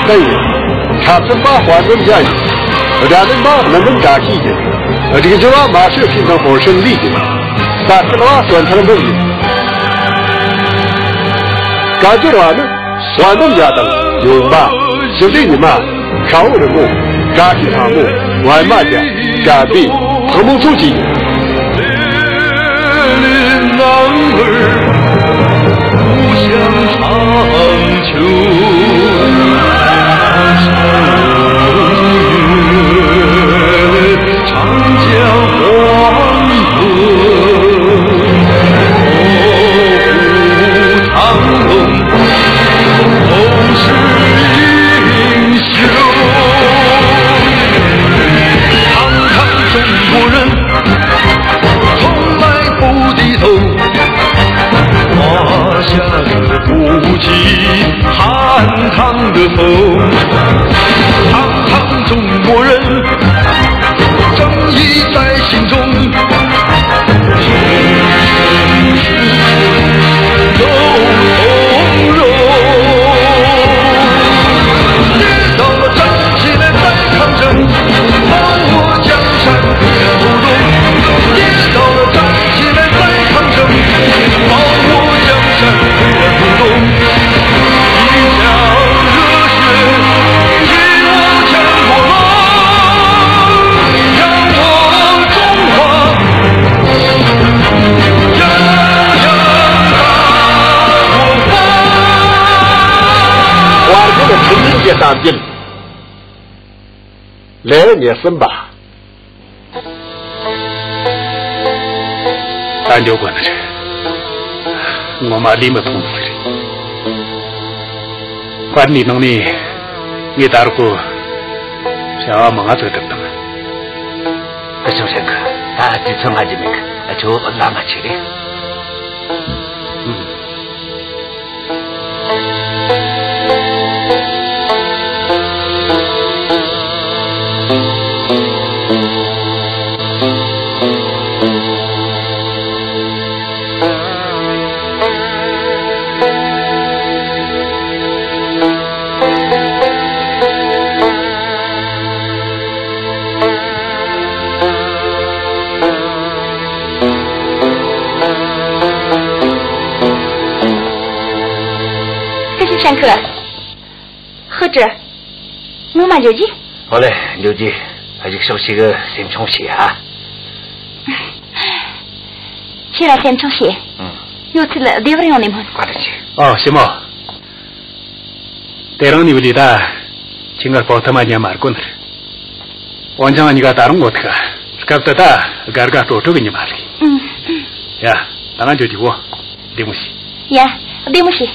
可以，差不多花这么点，两人马能打起的，这个就让马是平常保胜利的，但是的话算成问题。感觉的话呢，算能家等有吧，就这你嘛，上午的木，打起他木，外马家，干壁，和木出去。互相长久。汉唐的风，堂堂中国人，正义在心中。都从容，跌倒了站起来再抗争，保我江山不动。跌倒了站起来再抗争，保我江山不动。当兵，来年生吧。俺就管了这，我妈立马通知了。管理农民，你打过，想忙做等等。个小三个，他只从俺这边个，就拉马去的。上课，何止？我嘛留级。好嘞，留级，还是熟悉个先冲鞋啊。起来先冲鞋。有次了，对不对你们？挂得去。哦，行吗？대랑 니 우리다 친구 보트만이야 말고는. 원장은 니가 다른 것 같아. 스캅다다 가르가 도토기니 말이. 야, 나간 저지고. 리무시. 야, 리무시.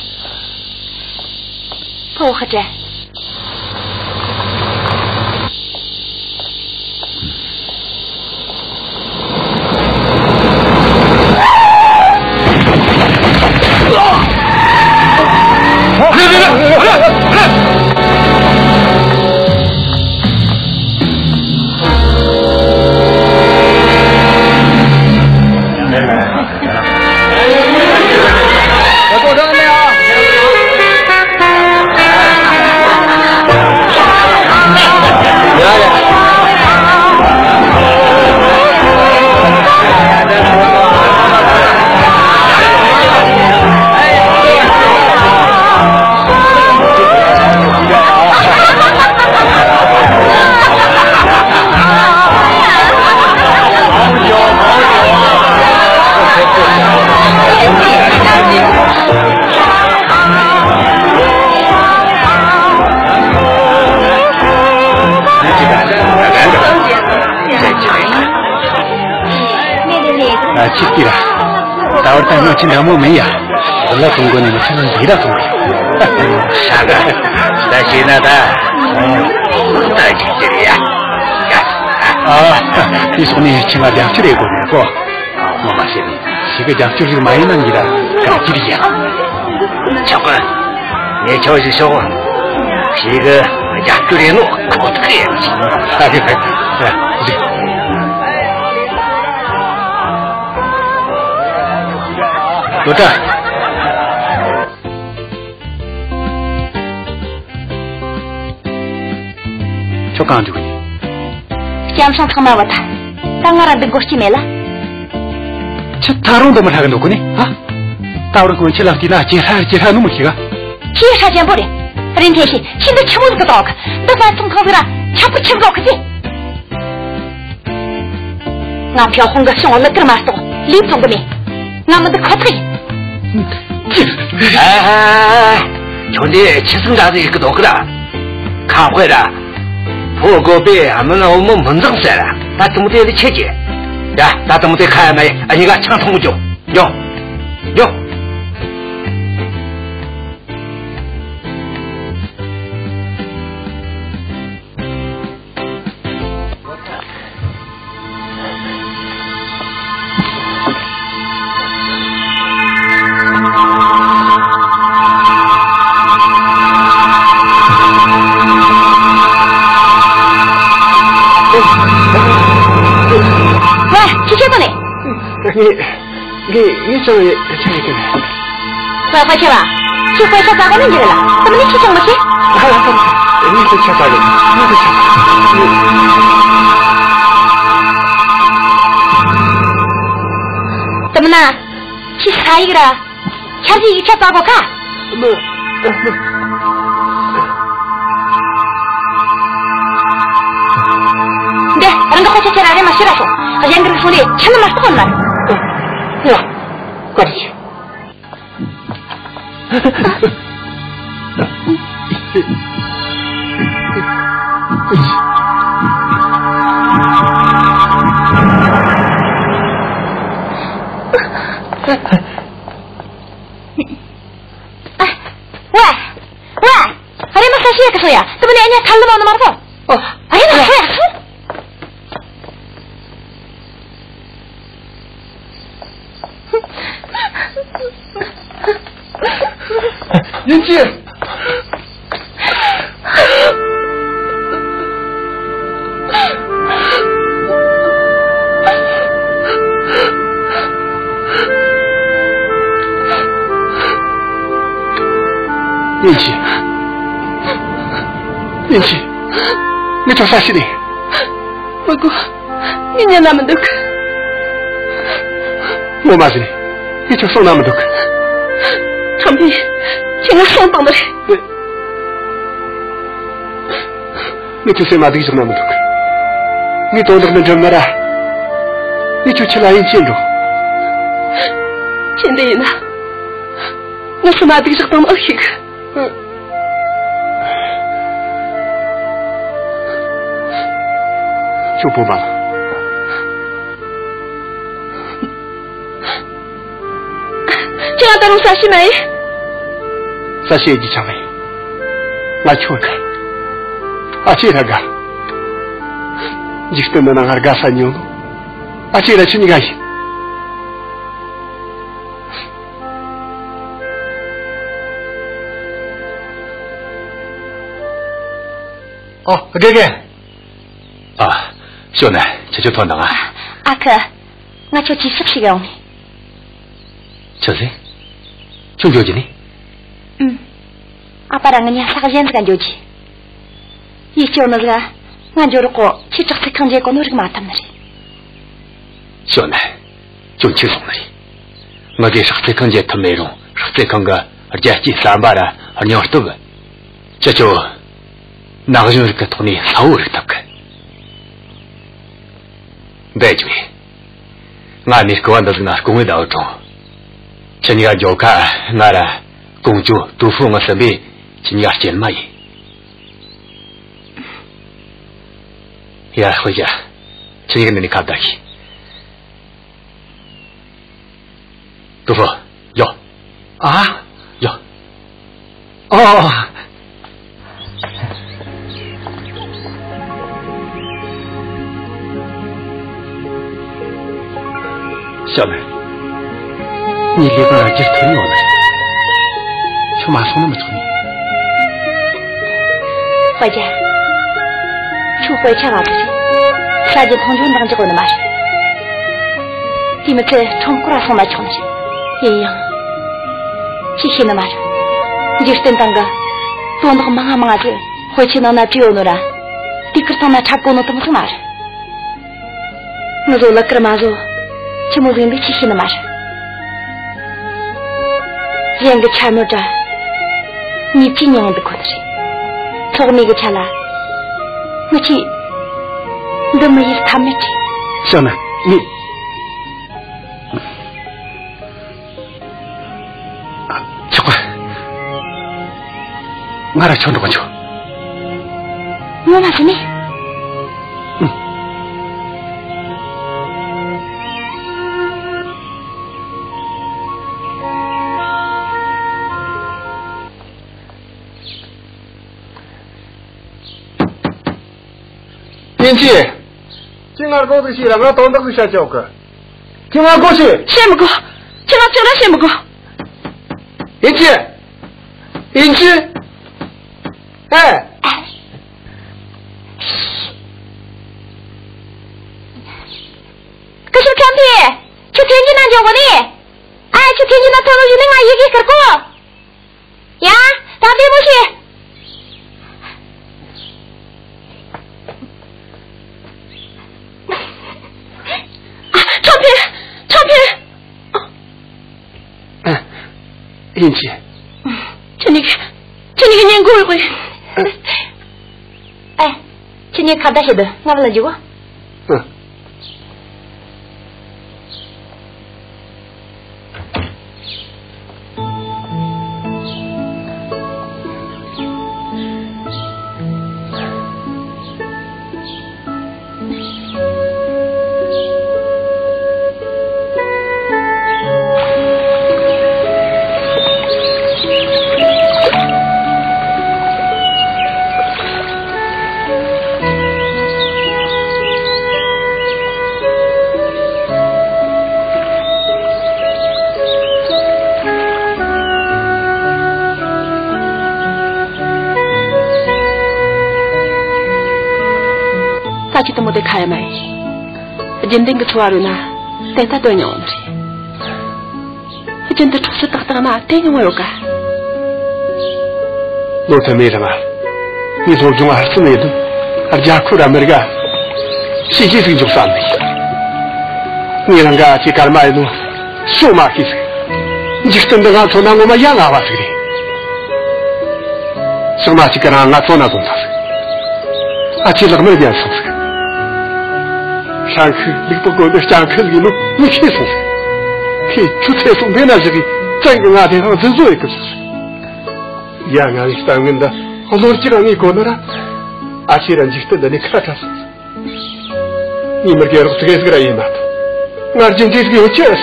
포하자. 집디라 나올 때는 진짜 뭐 매야 원래 동거는 무슨 일이라 동거 사가 다시나다 다시들이야 이 손이 지가 양줄에 고르고 뭐 마시니 지가 양줄이 많이 난기라 가지리야 저건 내 저지서 지가 양줄에 놓고 어떻게 해야지 자 우리 또 간주고. 잠상 참아 왔다. 땅아라 듣고 싶지매라. 저 다른 놈을 하게 놓고니? 아? 따로 그 칠라티나 지하 놈을 키가. 지하 잠보래. 린테시 신도 참을 것도 없고. 너가 좀 거기라 자꾸 참고 그지? 나 병원가 성을 넣더라마서 리통금이 나무도 커트이. 존재 치승가도 있거든 그라. 가회라. 보고배 하면 오면 먼저세라. 나 때문에 어디 체지. 야, 나 때문에 가야만 아니가 창통무 좀. 요.你这个快回去吧，去回车咋个弄去了？怎么你去上不去？你去吃啥的？你去吃。怎么呢？去啥一个了？下去一车咋个看？对，人家回去起来人嘛，洗了手，人家说的全他妈死了。呀，快点去。喂，俺们啥事也可说呀？怎么人家谈了嘛那么多？哦，哎呀，那说呀说。云姐，云姐，你做啥事的？不过，人家那么多个。我骂你，你就送那么多个。长斌，请我上当的。对，你就谁骂的送那么多个？你懂得那什么的？你就去哪人见着？见的人呐，我是骂的是当了一个。就不骂了。这样带路啥事没？啥事也讲没？我去看。아치 라가. 지금 나 나가 산요. 아치 라 친이가. 그게. 시원해. 저 돈당아. 아그, 나 저 지식시가 오니. 저세? 좀 조지니? 아빠랑 그냥 사가지엔스가 조지. 이쪽으로가 난 저렇고 치적색한 제거 노리가 많단 말이. 시원해. 좀 치송들이. 너게 색색한 제 텀메로 색색한 거 어제지 삼바라 아니 어떠가. 저쪽 나가지고 이렇게 돈이 사오를 탑가. 대중이 나니 그만둬서 나 공에 나오죠. 저니가 조카 나라 공주 두풍어 선비 저니가 제일 많이. 야, 回家. 저니가 너네 갑다기. 두풍, 요. 요.小妹，你离个就是疼我了，就马上那么疼你。回家，出回家了这是，啥子同军当这个的嘛是，你们这从过来送来穷的是，一样，谢谢的嘛是，你就是等个，多那个忙啊这，回去能那只有那了， 디크르타나 잡고는 또 무슨 말? 너도 라크마조 치모빈데 치시는 말. 얘가 참여자 니 핀용도 거지. 저거니가 잘라. 뭐지? 너무 일 탐냈지. 시원아, 니 저거 나라 전도 건져. 뭐 맞으니? 인지今儿过的是让我当那个下教课。今儿过去。什么过？今儿做了什么过？인지，哎。可是长皮，去天津那叫我的，哎，去天津那头路有另外一个过，呀，大别不去。인지，这你个年过一回，哎，这你看到些的，我们来就我。kita mau dekaya mai, jendeng kecuali na, teta doanya onti, jendeng terus tak na, tenya moyoka. Nota mera mal, ni so cuma harus medu, arjaku ramerga, sih sih jauh sampai. Ni langga cikar mai nu, semua kisah, jika dengan thona ngoma yang awas gini, semua cikar ngat thona tuntas, aci lagmer dia sah. 상크 리포고도 상크 리노 미치소 키 주체소 메나지기 짱가 대상 전소에 급스 양아리 땅인다 호노르지랑이 고너라 아시란 지스터더니 카타스 니머게 어떻게 그라 이마 나르진지스기 어째스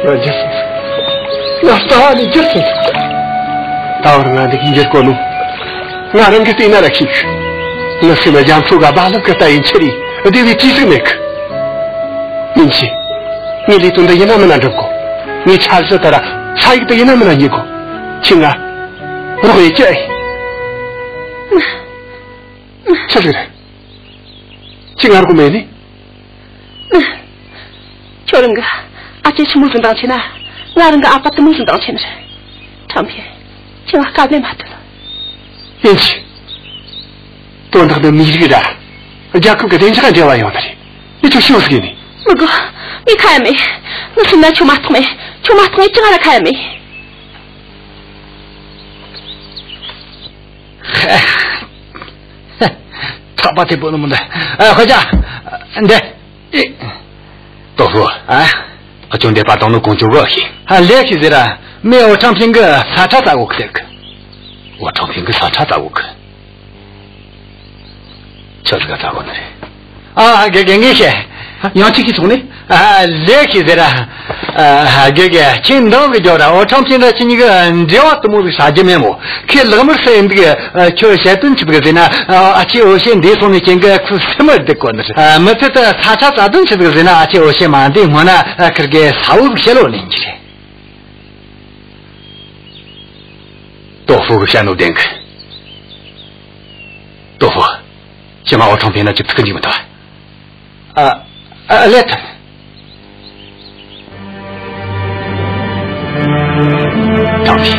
나제스 나스타니 제스 타오르나 데긴제코노 나랑게 티나라키 나스마 장투가 발럽가 타인체리 어디에 지스메크 민치 니 리톤다 예나면 안 좋고 니 잘서따라 사이도 예나면 아니고 칭아 그러고 있지 저리래 칭아르고 매니 저런가 아저씨 무슨 당치나 나른가 아파트 무슨 당치나 참피 칭아 가면 맞더라 민치 또 나도 미리라 자꾸 그 된장한 대화요 말이. 이 좀 쉬었으니. 뭐고? 이 가야매. 무슨 날 조마통에 찡하라 가야매. 타바테 보는 문제. 회장. 네. 도후. 좀 내 바동로 공주가 히. 레키즈라. 매우 참핑가 사차다고 그래. 와 참핑가 사차다고 그. 저리가 자고네. 갱갱이시. 양치기 좋네. 레키즈라. 게게 진동이 저라. 어청신다 진이가 저것도 모두 사제메모. 그 러머스 인디게 초세든 집거지나 아치 오신 대손이 쟁가 쿠스mer 됐거든. 맞다 사차 자든 집거지나 아치 오시만데 뭐나 그렇게 사우 셀로는지. 도후 샤노 댕크. 도후. 先把我床边的就这个你们的。let。张皮，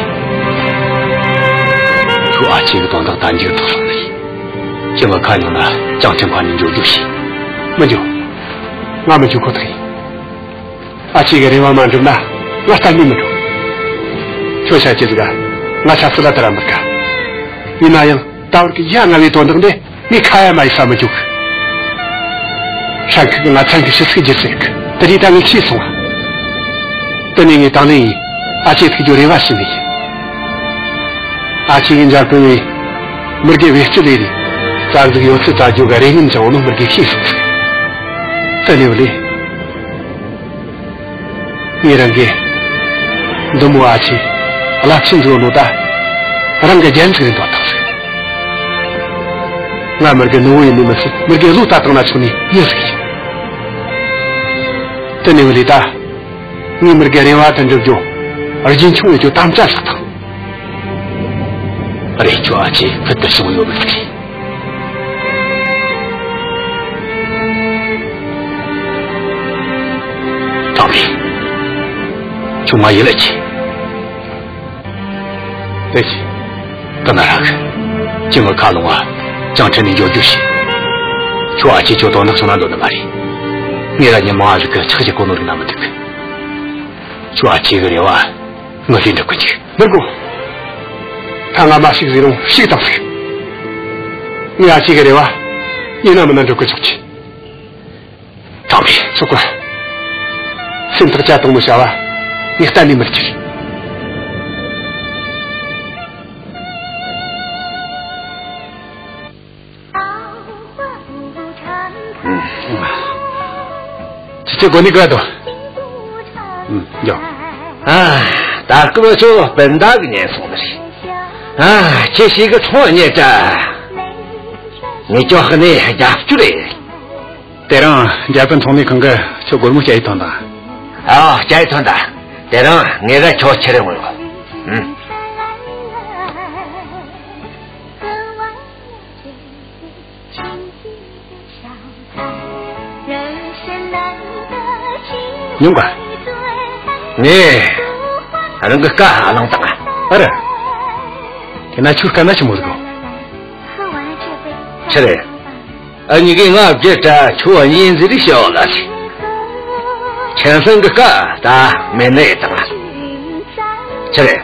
说阿七个当当单就多少呢？今我看用了张情况你就行，没就，俺们就可以。啊，这个人我们中的，我三年没中，就像这个，我下次来得了没干？你那样到个样俺为多弄的，你看呀，买什么就？上课跟俺参加是谁就谁个，这里当个轻松啊。等你当人，啊，这个就人话心里。啊，这人家各位，没给为之类的，咱这个有次咱就个人找我们没给轻松。这里里，你人家，都没阿去，阿拉亲自弄的，人家坚持人多大事。俺们个农业你们是，没给路打到那处呢，也是。这里里的，你们个人话真正就，而今穷人就当战士的。而且就阿去，可得是我有问题。张明，就马一来去。对起，到那上去，今个卡龙啊，江城的要就是，就阿去就到那上那路的马里，你让你妈这个车间工作的那么这个，就阿去个人啊，我领着过去。能够。看俺妈是个这种谁当谁，你要几个人啊？你能不能就给出去？张明，主管，现在家东不小啊，你带你们去。这个你个多，有。啊，大哥就本大个年送的是。啊，这是一个创业者，你叫和你家出来。对了，家本从你看个小国母家一团的。啊，家一团的，对了，你在瞧起来我了。勇敢，你还能个干啥能当啊？是。那去干那什么子个？是的，你给我别这瞧银子的小了去，前身个干的没那当啊。是的，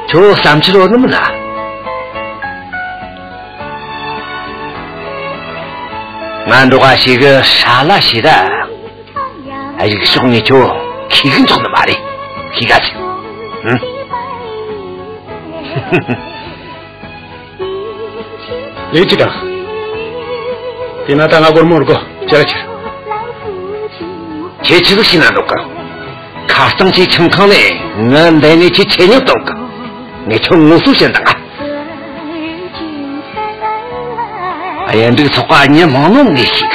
瞧3kg那么大，俺的话是个沙拉西的，还有个兄弟瞧体根长的马的，体干子，李局长，给那当阿哥摸个，接了去。这次都是哪种个？卡上去情况呢，俺带你去前年多个，你瞧我首先当啊。哎呀，这个说话你忙弄的些个，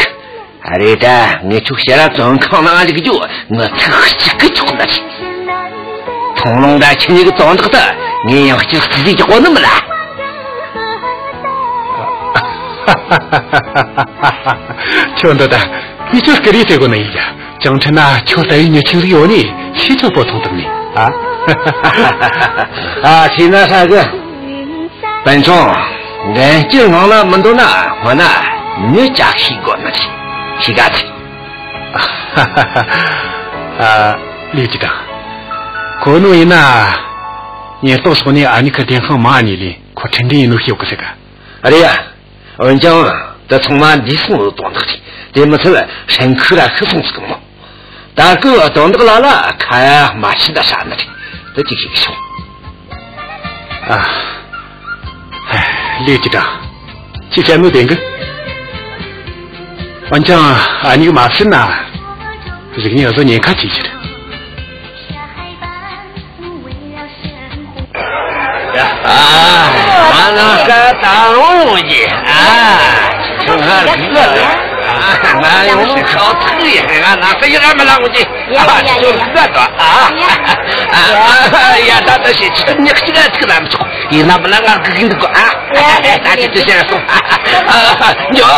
还得的，你就写了总看那这个药，我才几个穷的去。通龙的请你个长这个的，你要就自己叫我那么来。穷的的，你就是给你这个那一样，江城呐，求在于年轻的有你，谁就不同的你啊？啊，听那啥个，本庄，俺经常那么多那，我那你家去过那去，去干去？李局长，国内那，你到时候你按你个电话骂你的，可肯定有有个这个。哎呀，我讲啊，这从那李松都懂得的，这么出来，深刻了可松子个嘛。大哥懂得个啦啦，看马起的啥那的，这就是个说。啊，李局长，这些没点个，我讲啊，你个马身呐，这个你要说年看起去的。啊，那个大龙的啊，就俺这个俺用烧腿呀，那个俺们老公的啊，就这个啊，呀，那是你这个咱们说，你那不那个跟这个啊，咱就这样说啊，牛啊。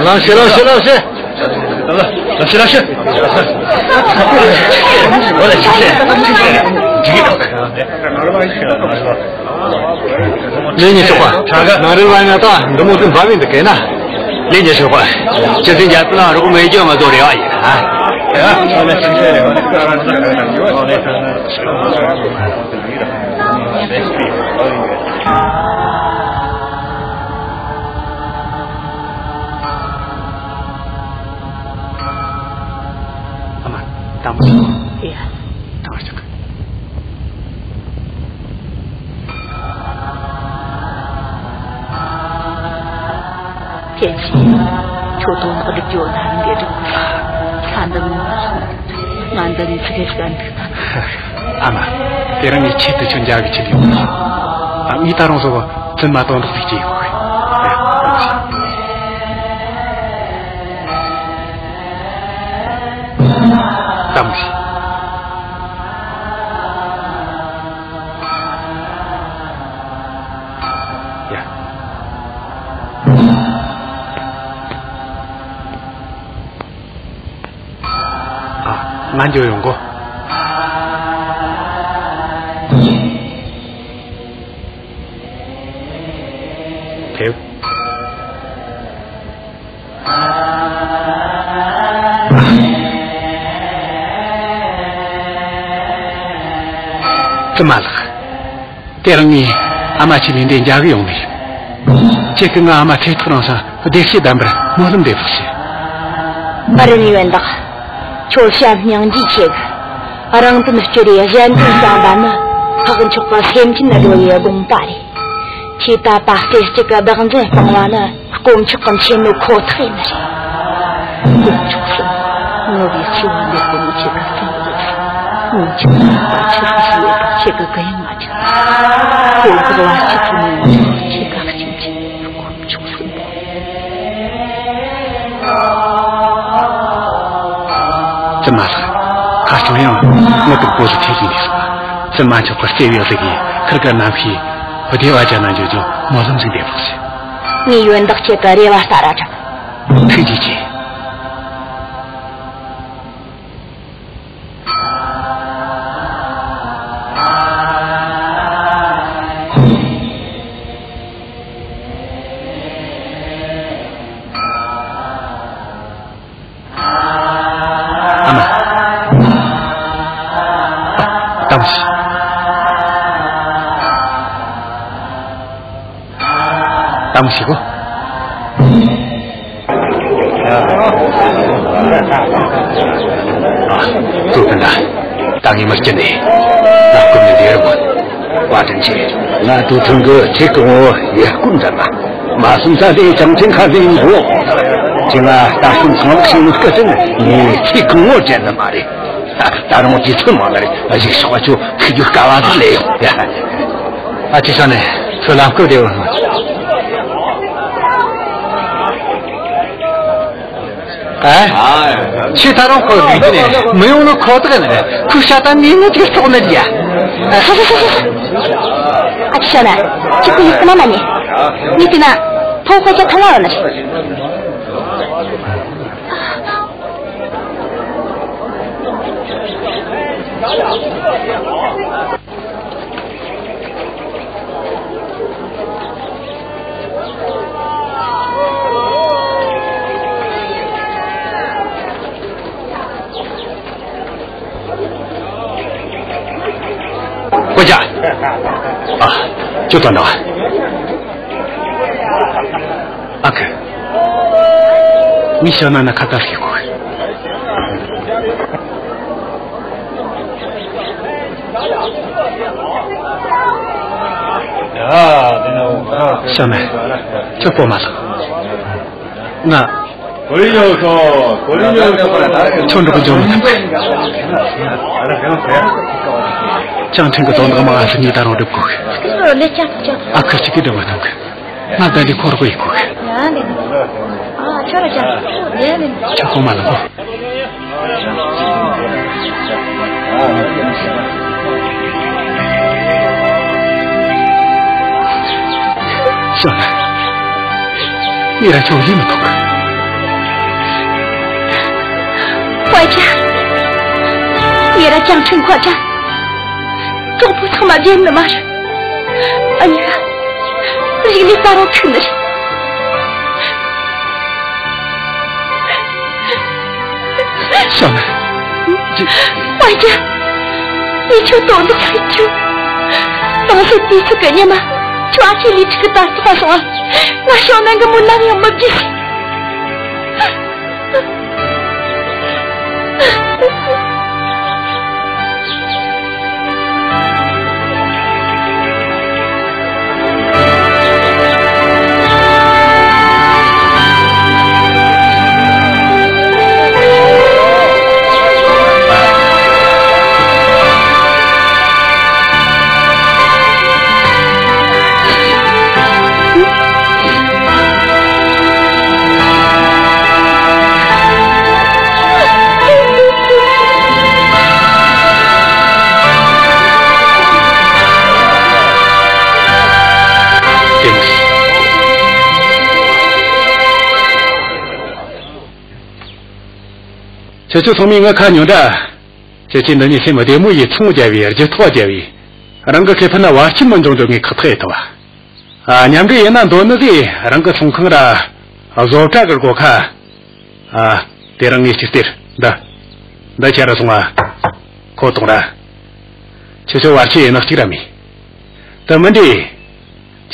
老师，我来谢谢。人家说话，那这玩意儿大，你都没跟方面的给呢。人家说话，这人家知道如果没叫嘛做了而已啊。当不了。对呀，当然这个。天气，秋冬和这脚难别这个看得难得你这个是干的。阿妈，别让你气得全家给气掉了。啊，你打扰说，真嘛当着自己会。当不起。呀，啊，俺就用过。对。怎么了？别让你阿妈去连店家个用的，这跟阿妈开土上上得些单不了，没那么得不些。阿人员的，就像娘几千个，阿让怎么觉得人正上班呢？他跟出发先进的多也公办的，其他把这个当真放完了，公出跟钱都可退了。公出什么？我比喜欢的公这个生活。你就把吃饭时这个给我吃，我不管吃什么，这个很亲切，我不出什么。怎么了？他说样，我都不是天津的说，怎么就把3月这个，可个那批，我电话讲那就没什么这点东西。你原来这个电话啥来着？推荐去。当不起过。啊，都跟他当你们进来，那滚的点我，挖进去，那都成个这个我也滚着嘛，马上在这张天看领我，今啊大兄从我心里个真的，你这跟我讲的嘛的，当然我几次嘛的，而且说就可就干完子来呀，啊，这上呢，说两个的。哎，其他人考虑的呢，没有那考这个呢，可下单你们这个说那的呀？啊，小兰，这个有什么嘛你？你对呢？头回家看老人了。回家啊，就端到啊，阿克，你小奶奶看到屁股。小妹，这过嘛了？那。从这个角度看，讲这个东那个嘛是你打扰的过去。啊，可是给的我那个，那带你过了过一过去。啊，这个讲，这过嘛了不？小兰，你来就这么痛快？外家，你来江城扩展，中部从那边的嘛是，哎呀，这个你打到疼的是。小兰，外家，你就懂得很久，当时第一次跟你嘛。抓起你这个大花生啊！那小那个木那样没脾气。这就从明我看牛的，这今天你什么的木一冲家位，就拖家位，让个开喷那娃新闻中就给可太多啊！两个也难多那的，让个从空的啊，做这个我看啊，得让你去对的，那家的从啊，可懂了，就是玩起那些了没？咱们的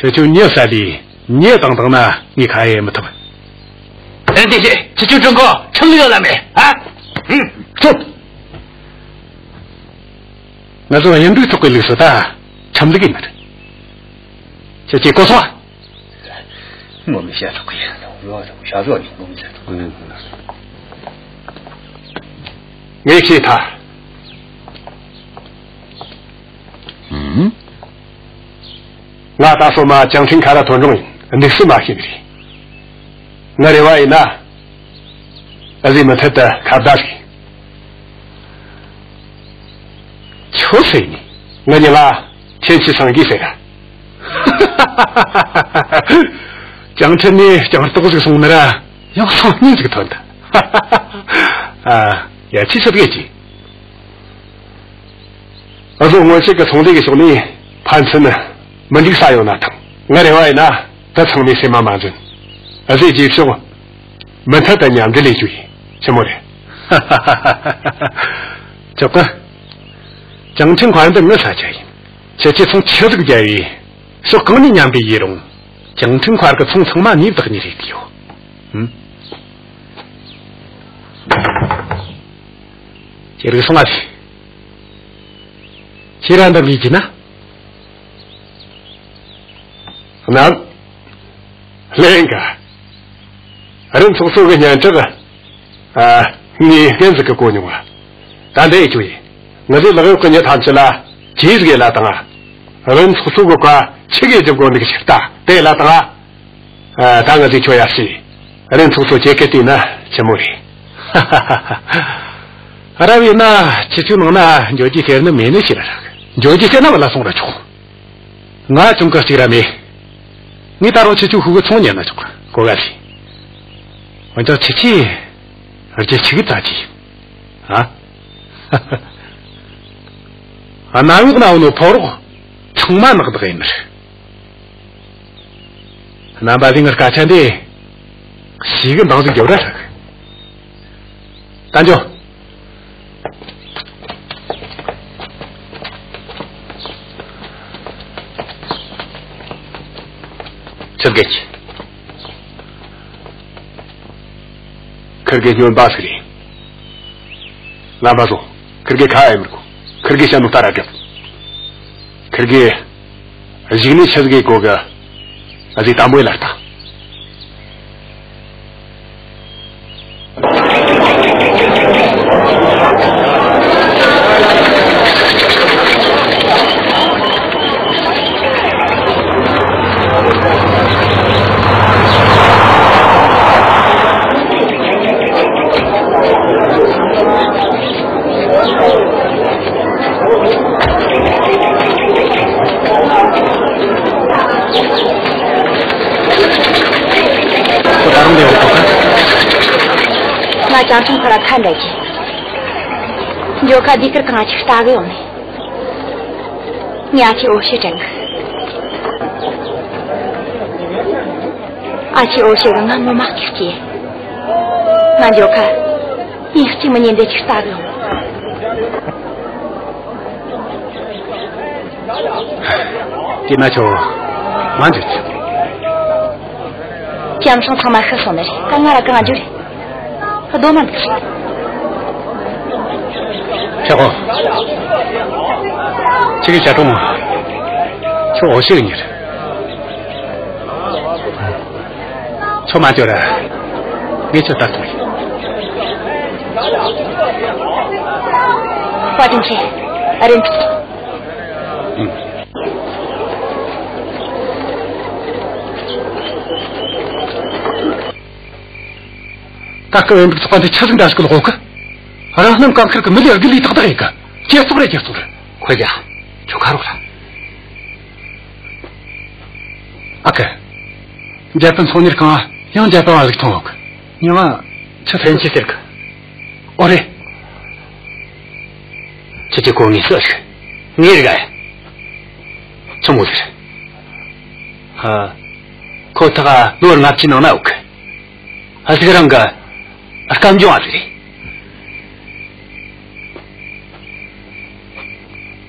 就你啥的，你等等呢？你看也没得吧？哎，弟弟，这就这个成了没啊？走。那是印度这个历史的，成了个么的？这结果说，我们现在可以，我下做的，我们现在。你去他。那大说嘛，江青看了团中人，你是嘛心里？那另外呢，而且么他的看不到谁，求谁呢？我你啦，天气上给谁了？江青呢，江都是送的了，要送你这个团的，啊，也其实别急。而说我这个从这个兄弟盘成呢，没这啥用那疼。我另外呢，在城里谁妈妈人。而这就说，没他的娘的那句什么的，这个江青款的我啥建议？这从吃这个建议，说跟你娘比一种，江青款个从城嘛你不和你的哟，这个什么的，既然的理解呢，那另一个。人从4个年这个，你跟这个姑娘啊，但这一句，我这2个年谈起了，几十个来当啊，人从4个关7个就过那个吃大，对了当啊，当我这确也是，人从4节给的呢，什么的，哈哈哈哈。那边呢，其实弄呢，有几天那没那些了，有几天那么来送了出，我中国谁来没？你打到去就和个从年了，中国过个去。我叫七七，而且7个大鸡，啊，哪有那我跑了，充满那个人了，那把这个干钱的，洗个脑子有点啥个，单就，这个去。Kırgı basri. Namazo. Kırgı kayımırku. Kırgı şanu taragı. Kırgı jigni şazgı koga. Azi tamuelarta. 俺讲成过来看着去，你就看你个刚去打个用的，你要去欧学真个，而且欧学个俺没马去，俺就看你什么年代去打个用。你那就完就去。讲上他们很松的人，刚俺来跟俺就是，很多嘛都是。小红，这个家中就我信你了，充满着了，你就打主意。花正气，认出。딱 그 엠브스 관대 차승다 시고 놓고 알아는 깡크르 그 밀려 길리 탁탁이까 제수래 거기야 조카로라 아까 제품 손을 가 형 제품 아직 통하고 영화 차선치 될까 오래 저기 공이 써시 니가 좀 못해 코타가 노를 납치는 나오고 아직 그런가 깜짝하지.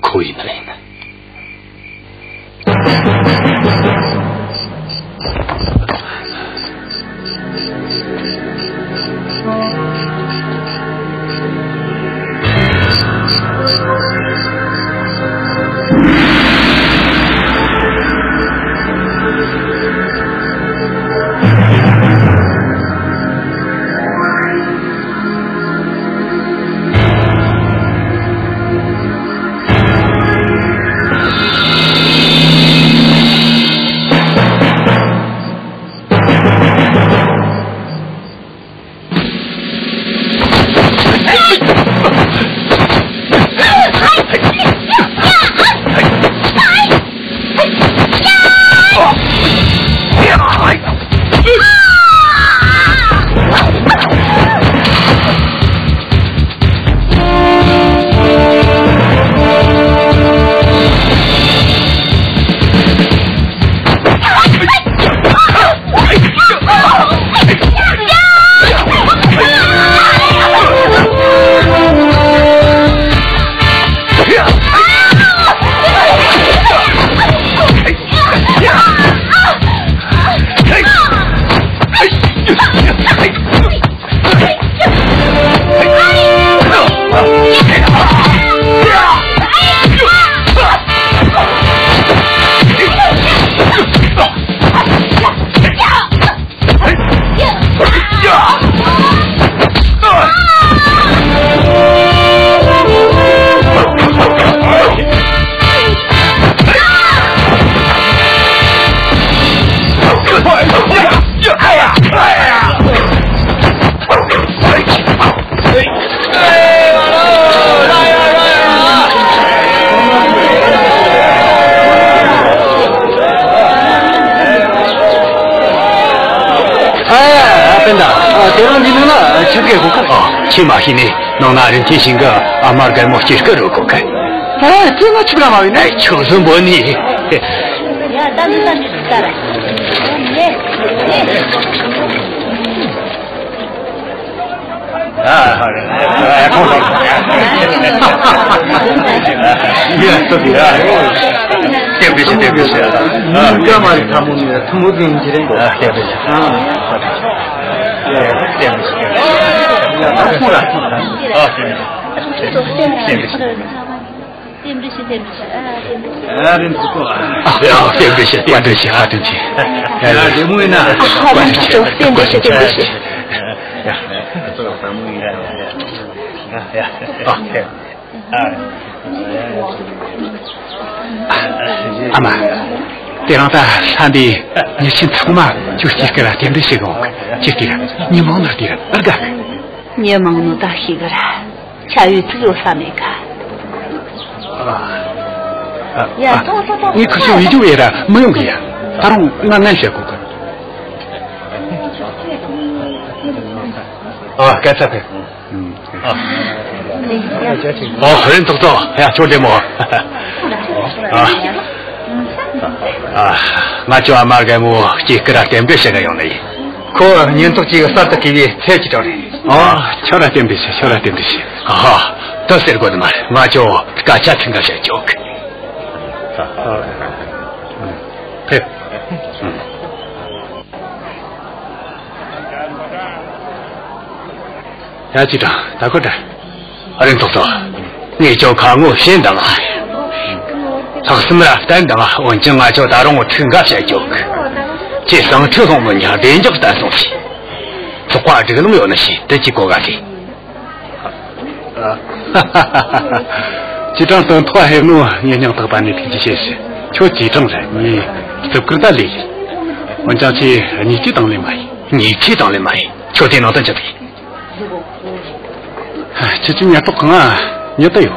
거의 나래나. 치마히네 너나는 지신가 아마르가 먹지스거로 고가 아 제가 치브라 마위네 초선 뭐니 야 단지 따라 네 아 야 또디야 대비시 아 까마리 타문이라 투무딩 지래 아 대비시 아마 때랑다 산디 니신 타고마 주시게라 템드시고 지키라 니 먹는디라 알가 니 먹는 다 희거라 자유 주요 사메가 야 니 그저 이주에라 뭐용이야 다른 난난시고 哦，该这边。人走走，哎呀，就这么。我叫阿妈给我几个人点别些个用的。可年度几个啥子给你采集着的？瞧了点别些，瞧了点别些。都是过的嘛，我就大家听个些教课。对。杨局长，大哥这，人走走，你就看我先等啊。他什么了？等等啊！我今晚就打让我听个些教课。这上车上我娘连着单送去，这话这个都没有那些，得几个个的。局长等拖还弄，你娘都把你脾气些些，就局长了，你都跟他理。我讲起你去当的嘛，你去当的嘛，确定能等这边。这几年不空啊，你都有，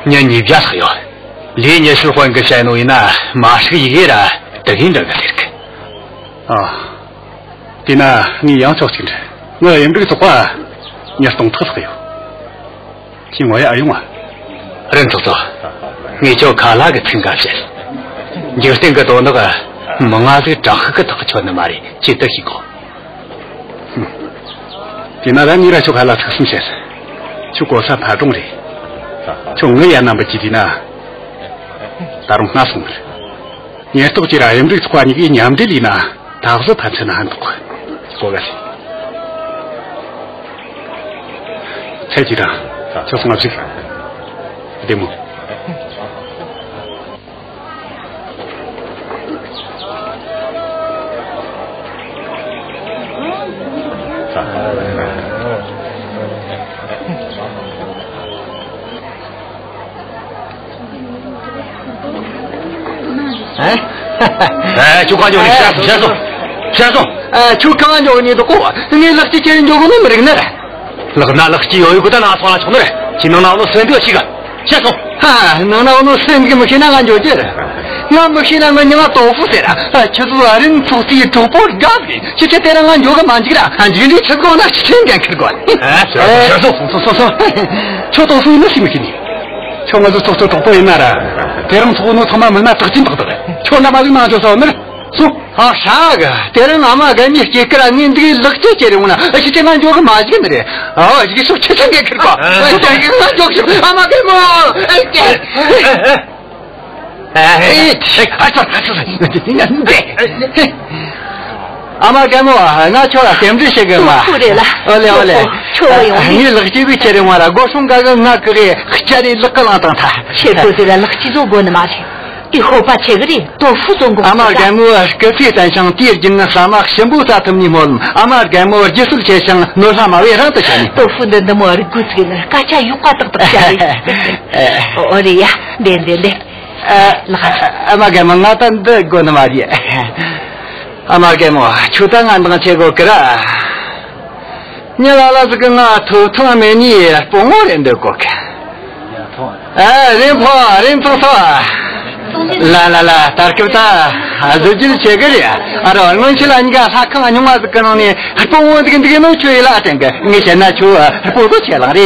你别说哟，连年是换个山东人呐，马是一个人得跟着个这个。对呢，你杨照清楚，我用这个说话，你是懂特色哟。听我也爱用啊，人走走，你就看那个听感些，你就听个到那个蒙啊这张黑个大桥那嘛的，记得几个。对那咱你来就看那特什么些事，就过山爬中的，就我也那么记得呢，大龙那送的，你都记得用这个话，你给娘的里呢。他不是盘成那很多，过个谁？蔡局长，就送到这个，对吗？就感觉你先送，就感觉你都过，你那几人就我那么人呢？那几有一个在哪床上穷的人，只能拿我身边几个，先送。能拿我身边么现在俺就这了，俺们现在我娘豆腐谁了？就是人做事做不干的，就这带着俺就个蛮几个了，俺就你吃过那10年吃过。先送，吃豆腐那什么给你？吃我是做豆腐人那了，别人做那他妈们那都真不得了，吃那嘛就那就说那了。说啥个？别人俺们跟你这个人，你这个乐这些人呢？而且这俺就个马几个的，这个说吃成给吃过，这个俺就是俺们给么？俺们给么？俺瞧了，点这些个嘛？不对了，你乐这个些人话了，我说个那个的，家里乐个浪当他，谁不对了？乐这做过的嘛去？以后把这个的多付中国。阿玛干么？个非单上第二斤那啥嘛，全部啥他们么？阿玛干么？就是这上弄啥嘛？为啥子钱？多付的那么的股子呢？大家有话都不讲的。我的呀，来，阿玛干么？我当的过那嘛的。阿玛干么？就当俺那个这个个啦。你老是跟我头没你不我人都过看。人婆说。来，大哥大，这就是这个的。我去了，你看他看看你妈是跟你，不我这个能追了，这个你现在去不都钱了的？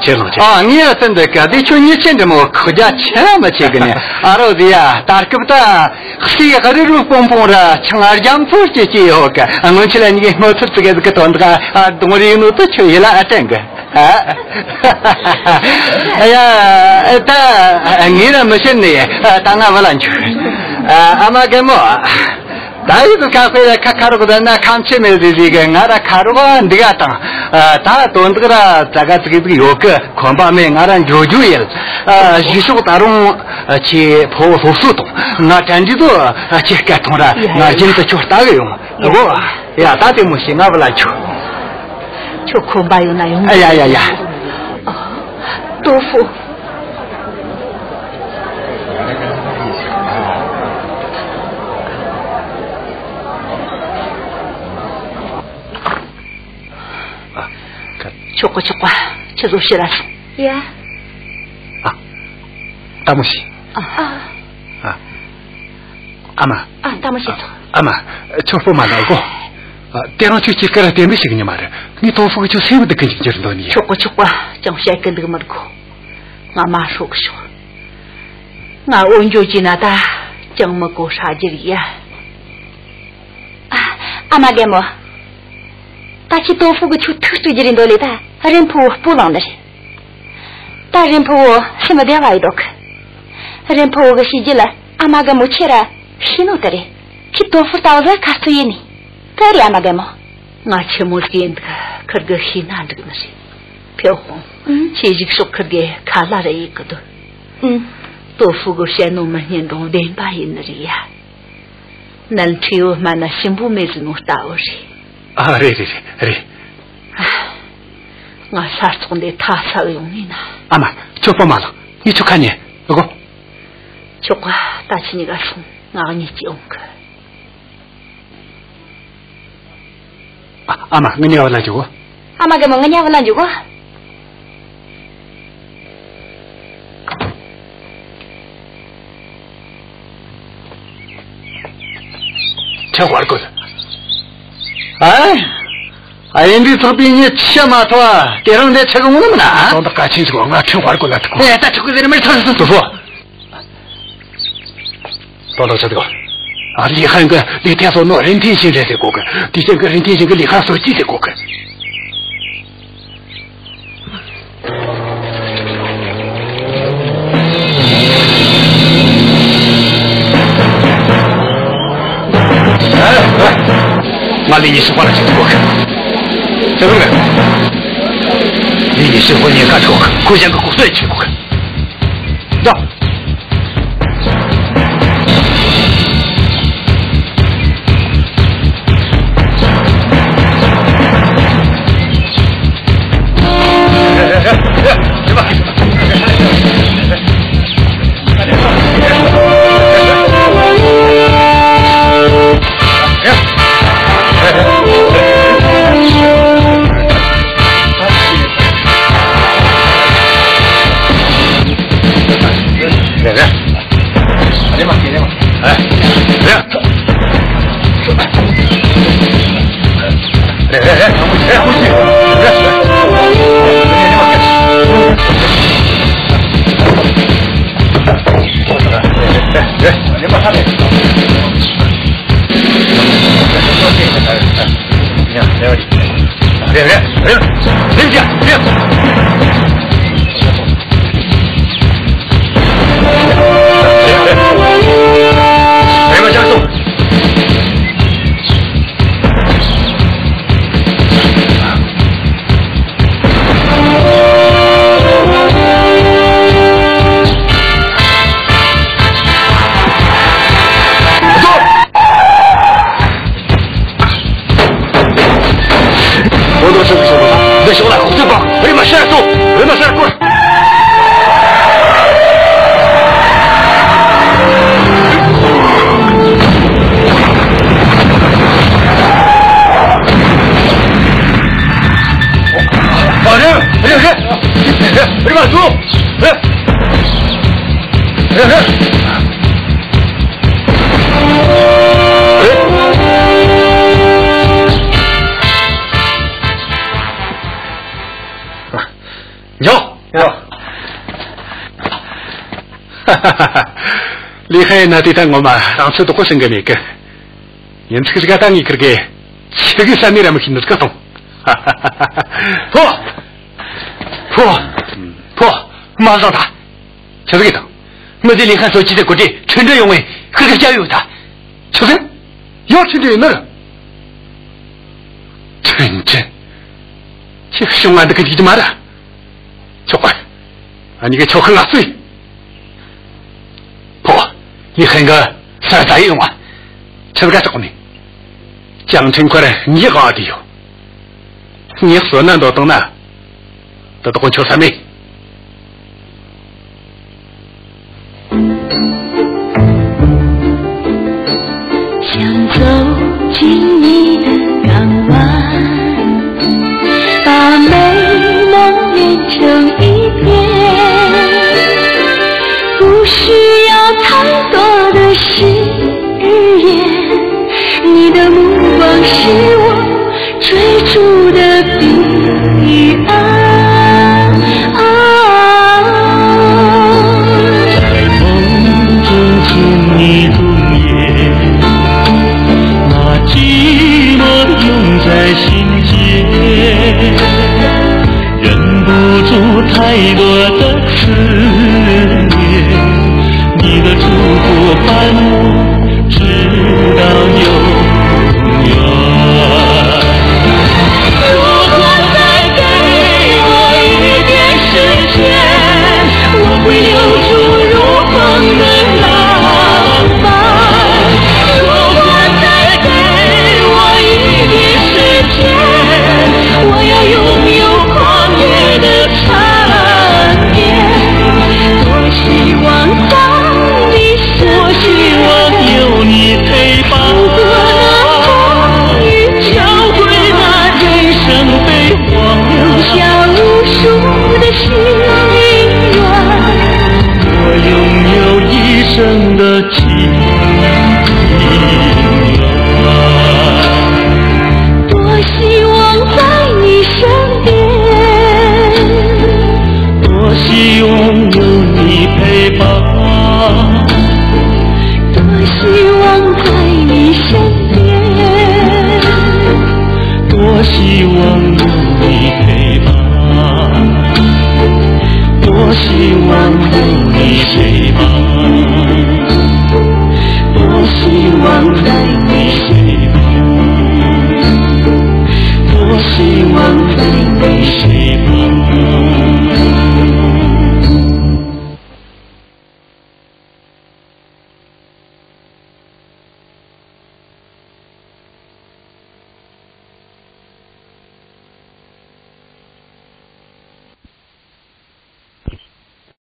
钱了。你要真的个，得去你现在么国家钱么这个呢？的呀，大哥大，谁还是如蹦蹦的，从二江坡去我个，我去了，你看我这个段子个，东里弄都去了，这个。哎呀，你那么现在。当然不能去，阿妈给么？大一个咖啡的卡路的那看起没的这个，俺的卡路吧，这个当，他懂这个啦，这个有个恐怕没俺的有了，有时候打中去跑速动，那真的都去改通了，那真的就打个用，我呀，打的没行，俺不能去，就恐怕有那用。哎呀，多付。去过，去做些了是。呀。大木西。阿妈。大木西。阿妈，秋风嘛来过， 대랑 주치가라 대미시그니 말이야. 니 도fu가 저 세부대 근징저는더니. 초과 정시에 근데 말고. 나마 속쇼. 나 온조 지나다 정먹고 사질이야. 아마게 뭐. 다시 도fu가 저 특수지린 돌리다. 림포 불안다시. 다 림포 심어대와이독. 림포가 시질라 아마가 무치라 신호들이 키 도fu 따오자 가스이니. 그리 아마게 뭐. 나 채물기인가 그거 희난드그나시. 표홍 시직속 그게 갈라래 있거든. 도fu가 셰노만 현동 덴바이너리야. 난 티오 마나 신부메즈노 따오시. 그래. 나 사촌데 타사용이나. 아마 저번만은 이 촉하니 이거. 조카 다치니가 손 나가니 찌옹크. 아마 그냥 올라주고. 아마가 뭐 그냥 올라주고. 저거 할 거다. 아인디 소비니 치아마토와 때론 내 책임으로나. 너도 같이 있고 나 저거 할 거다. 네, 딱 저거 되면 터서 또 줘. 너도 저거.厉害个，你听说那人天性这些过个，第三个人天性个厉害手机的过个。俺离你是换了这个过个，这个离你是婚姻干这个，古建个古岁去过个，走。厉害那对待我嘛，上次都不生个那个，因此个当你这个7个3年来没听到这个风，破，马上打，就是这个，我这厉害手机的国际，趁着用为，可是加油他，就是要趁着那个，真正，这个凶案的跟你他妈的，小坏，你个巧克拉碎。你很个啥大用啊？这是干什么呢？江城过来，你好的哟！你说那都懂呢，都懂求啥没？想走进你的港湾，把美梦连成一片，不需要太多的誓言，你的目光是我追逐的彼岸。在梦中听你容颜，那寂寞涌在心间，忍不住太多的思念，你的嘱托伴我直到永远。如果再给我一点时间，我会留住如风的浪漫。如果再给我一点时间，我要拥有狂野的缠绵。多希望在你身边，多希望有你陪伴。如果那风雨交汇，那人生悲欢，留下无数的心愿，我拥有一生的情缘。多希望在你身边，多希望有你陪伴，多希望在你身边，多希望有你陪伴，多希望有你陪伴，多希望在你陪伴，多希望在你陪伴。